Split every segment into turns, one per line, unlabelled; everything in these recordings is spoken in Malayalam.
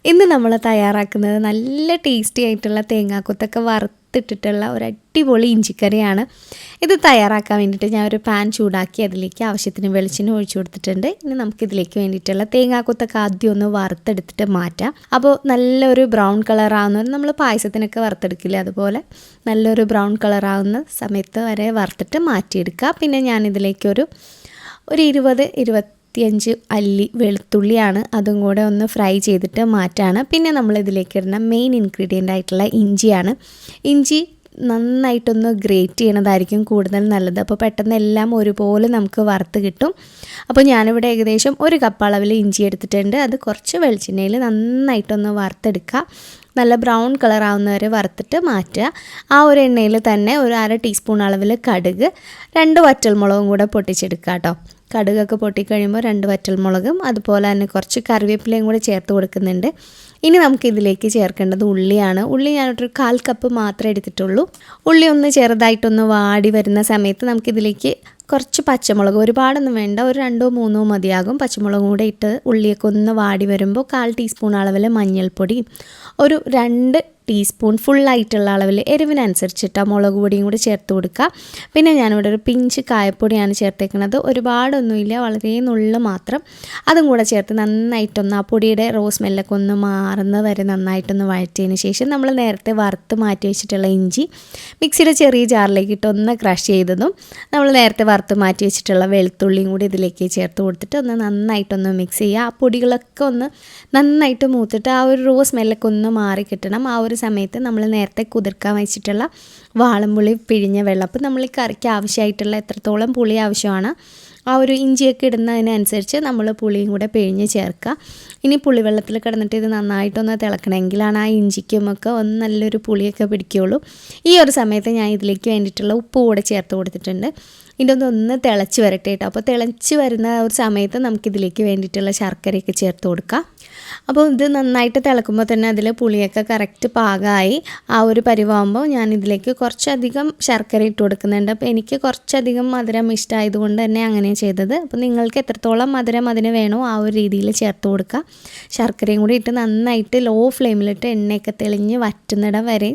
ഇന്ന് നമ്മൾ തയ്യാറാക്കുന്നത് നല്ല ടേസ്റ്റി ആയിട്ടുള്ള തേങ്ങാക്കൊത്തൊക്കെ വറുത്തിട്ടിട്ടുള്ള ഒരു അടിപൊളി ഇഞ്ചിക്കറിയാണ്. ഇത് തയ്യാറാക്കാൻ വേണ്ടിയിട്ട് ഞാൻ ഒരു പാൻ ചൂടാക്കി അതിലേക്ക് ആവശ്യത്തിന് വെളിച്ചെണ്ണ ഒഴിച്ചു കൊടുത്തിട്ടുണ്ട്. ഇനി നമുക്കിതിലേക്ക് വേണ്ടിയിട്ടുള്ള തേങ്ങാക്കൊത്തൊക്കെ ആദ്യം ഒന്ന് വറുത്തെടുത്തിട്ട് മാറ്റാം. അപ്പോൾ നല്ലൊരു ബ്രൗൺ കളറാകുന്ന നമ്മൾ പായസത്തിനൊക്കെ വറുത്തെടുക്കില്ലേ, അതുപോലെ നല്ലൊരു ബ്രൗൺ കളറാകുന്ന സമയത്ത് വരെ വറുത്തിട്ട് മാറ്റിയെടുക്കുക. പിന്നെ ഞാനിതിലേക്കൊരു 20-25 അല്ലി വെളുത്തുള്ളിയാണ്, അതും കൂടെ ഒന്ന് ഫ്രൈ ചെയ്തിട്ട് മാറ്റാണ്. പിന്നെ നമ്മളിതിലേക്ക് ഇടുന്ന മെയിൻ ഇൻഗ്രീഡിയൻ്റ് ആയിട്ടുള്ള ഇഞ്ചിയാണ്. ഇഞ്ചി നന്നായിട്ടൊന്ന് ഗ്രേറ്റ് ചെയ്യണതായിരിക്കും കൂടുതൽ നല്ലത്. അപ്പോൾ പെട്ടെന്ന് എല്ലാം ഒരുപോലെ നമുക്ക് വറുത്ത് കിട്ടും. അപ്പോൾ ഞാനിവിടെ ഏകദേശം 1 കപ്പ് അളവിൽ ഇഞ്ചി എടുത്തിട്ടുണ്ട്. അത് കുറച്ച് വെളിച്ചെണ്ണയിൽ നന്നായിട്ടൊന്ന് വറുത്തെടുക്കുക. നല്ല ബ്രൗൺ കളർ ആവുന്നവരെ വറുത്തിട്ട് മാറ്റുക. ആ ഒരു എണ്ണയിൽ തന്നെ ഒരു 1/2 ടീസ്പൂൺ അളവിൽ കടുക്, 2 വറ്റൽമുളകും കൂടെ പൊട്ടിച്ചെടുക്കുക കേട്ടോ. കടുകൊക്കെ പൊട്ടിക്കഴിയുമ്പോൾ 2 വറ്റൽമുളകും അതുപോലെ തന്നെ കുറച്ച് കറിവേപ്പിലയും കൂടെ ചേർത്ത് കൊടുക്കുന്നുണ്ട്. ഇനി നമുക്കിതിലേക്ക് ചേർക്കേണ്ടത് ഉള്ളിയാണ്. ഉള്ളി ഞാനൊരു 1/4 കപ്പ് മാത്രമേ എടുത്തിട്ടുള്ളൂ. ഉള്ളി ഒന്ന് ചെറുതായിട്ടൊന്ന് വാടി വരുന്ന സമയത്ത് നമുക്കിതിലേക്ക് കുറച്ച് പച്ചമുളക്, ഒരുപാടൊന്നും വേണ്ട, ഒരു 2-3 മതിയാകും. പച്ചമുളകും കൂടെ ഇട്ട് ഉള്ളിയൊക്കെ ഒന്ന് വാടി വരുമ്പോൾ 1/4 ടീസ്പൂൺ അളവിൽ മഞ്ഞൾപ്പൊടി, ഒരു 2 ടീസ്പൂൺ ഫുള്ളായിട്ടുള്ള അളവിൽ എരിവിനനുസരിച്ചിട്ട് മുളക് പൊടിയും കൂടി ചേർത്ത് കൊടുക്കുക. പിന്നെ ഞാനിവിടെ ഒരു പിഞ്ച് കായപ്പൊടിയാണ് ചേർത്തേക്കുന്നത്. ഒരുപാടൊന്നുമില്ല, വളരെ നുള്ളു മാത്രം. അതും കൂടെ ചേർത്ത് നന്നായിട്ടൊന്ന് ആ പൊടിയുടെ റോസ് സ്മെല്ലൊക്കെ ഒന്ന് മാറുന്ന വരെ നന്നായിട്ടൊന്ന് വഴറ്റിയതിന് ശേഷം നമ്മൾ നേരത്തെ വറുത്ത് മാറ്റി വെച്ചിട്ടുള്ള ഇഞ്ചി മിക്സിയുടെ ചെറിയ ജാറിലേക്ക് ഇട്ട് ഒന്ന് ക്രഷ് ചെയ്തതും നമ്മൾ നേരത്തെ വറുത്ത് മാറ്റി വെച്ചിട്ടുള്ള വെളുത്തുള്ളിയും കൂടി ഇതിലേക്ക് ചേർത്ത് കൊടുത്തിട്ട് ഒന്ന് നന്നായിട്ടൊന്ന് മിക്സ് ചെയ്യുക. ആ പൊടികളൊക്കെ ഒന്ന് നന്നായിട്ട് മൂത്തിട്ട് ആ ഒരു റോസ് സ്മെല്ലൊക്കെ ഒന്ന് മാറി കിട്ടണം. ആ ഒരു സമയത്ത് നമ്മൾ നേരത്തെ കുതിർക്കാൻ വെച്ചിട്ടുള്ള വാളംപുളി പിഴിഞ്ഞ വെള്ളം, അപ്പോൾ നമ്മൾ ഈ കറിക്ക് ആവശ്യമായിട്ടുള്ള എത്രത്തോളം പുളി ആവശ്യമാണ് ആ ഒരു ഇഞ്ചിയൊക്കെ ഇടുന്നതിനനുസരിച്ച് നമ്മൾ പുളിയും കൂടെ പിഴിഞ്ഞ് ചേർക്കുക. ഇനി പുളിവെള്ളത്തിൽ കിടന്നിട്ട് ഇത് നന്നായിട്ടൊന്ന് തിളക്കണമെങ്കിലാണ് ആ ഇഞ്ചിക്കുമൊക്കെ ഒന്ന് നല്ലൊരു പുളിയൊക്കെ പിടിക്കുകയുള്ളൂ. ഈ ഒരു സമയത്ത് ഞാൻ ഇതിലേക്ക് വേണ്ടിയിട്ടുള്ള ഉപ്പ് കൂടെ ചേർത്ത് കൊടുത്തിട്ടുണ്ട്. ഇതൊന്ന് തിളച്ച് വരട്ടെ കേട്ടോ. അപ്പോൾ തിളച്ച് വരുന്ന ഒരു സമയത്ത് നമുക്കിതിലേക്ക് വേണ്ടിയിട്ടുള്ള ശർക്കരയൊക്കെ ചേർത്ത് കൊടുക്കാം. അപ്പോൾ ഇത് നന്നായിട്ട് തിളക്കുമ്പോൾ തന്നെ അതിൽ പുളിയൊക്കെ കറക്റ്റ് പാകമായി ആ ഒരു പരിവാകുമ്പോൾ ഞാൻ ഇതിലേക്ക് കുറച്ചധികം ശർക്കര ഇട്ട് കൊടുക്കുന്നുണ്ട്. അപ്പോൾ എനിക്ക് കുറച്ചധികം മധുരം ഇഷ്ടമായതുകൊണ്ട് തന്നെ അങ്ങനെ ചെയ്തത്. അപ്പോൾ നിങ്ങൾക്ക് എത്രത്തോളം മധുരം അതിന് വേണോ ആ ഒരു രീതിയിൽ ചേർത്ത് കൊടുക്കുക. ശർക്കരയും കൂടി ഇട്ട് നന്നായിട്ട് ലോ ഫ്ലെയിമിലിട്ട് എണ്ണയൊക്കെ തെളിഞ്ഞ് വറ്റുന്നിടം വരെ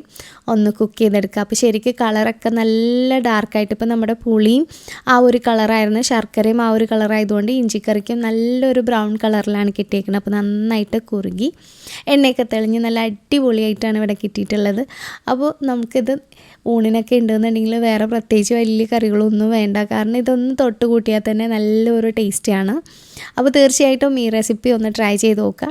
ഒന്ന് കുക്ക് ചെയ്തെടുക്കുക. അപ്പോൾ ശരിക്കും കളറൊക്കെ നല്ല ഡാർക്കായിട്ട്, ഇപ്പോൾ നമ്മുടെ പുളിയും ആ ഒരു കളറായിരുന്നു, ശർക്കരയും ആ ഒരു കളറായതുകൊണ്ട് ഇഞ്ചിക്കറിക്കും നല്ലൊരു ബ്രൗൺ കളറിലാണ് കിട്ടിയേക്കുന്നത്. അപ്പോൾ നന്നായിട്ട് കുറുകി എണ്ണയൊക്കെ തെളിഞ്ഞ് നല്ല അടിപൊളിയായിട്ടാണ് ഇവിടെ കിട്ടിയിട്ടുള്ളത്. അപ്പോൾ നമുക്കിത് ഊണിനൊക്കെ ഉണ്ടെന്നുണ്ടെങ്കിൽ വേറെ പ്രത്യേകിച്ച് വലിയ കറികളൊന്നും വേണ്ട, കാരണം ഇതൊന്ന് തൊട്ട് കൂട്ടിയാൽ തന്നെ നല്ലൊരു ടേസ്റ്റിയാണ്. അപ്പോൾ തീർച്ചയായിട്ടും ഈ റെസിപ്പി ഒന്ന് ട്രൈ ചെയ്ത് നോക്കുക.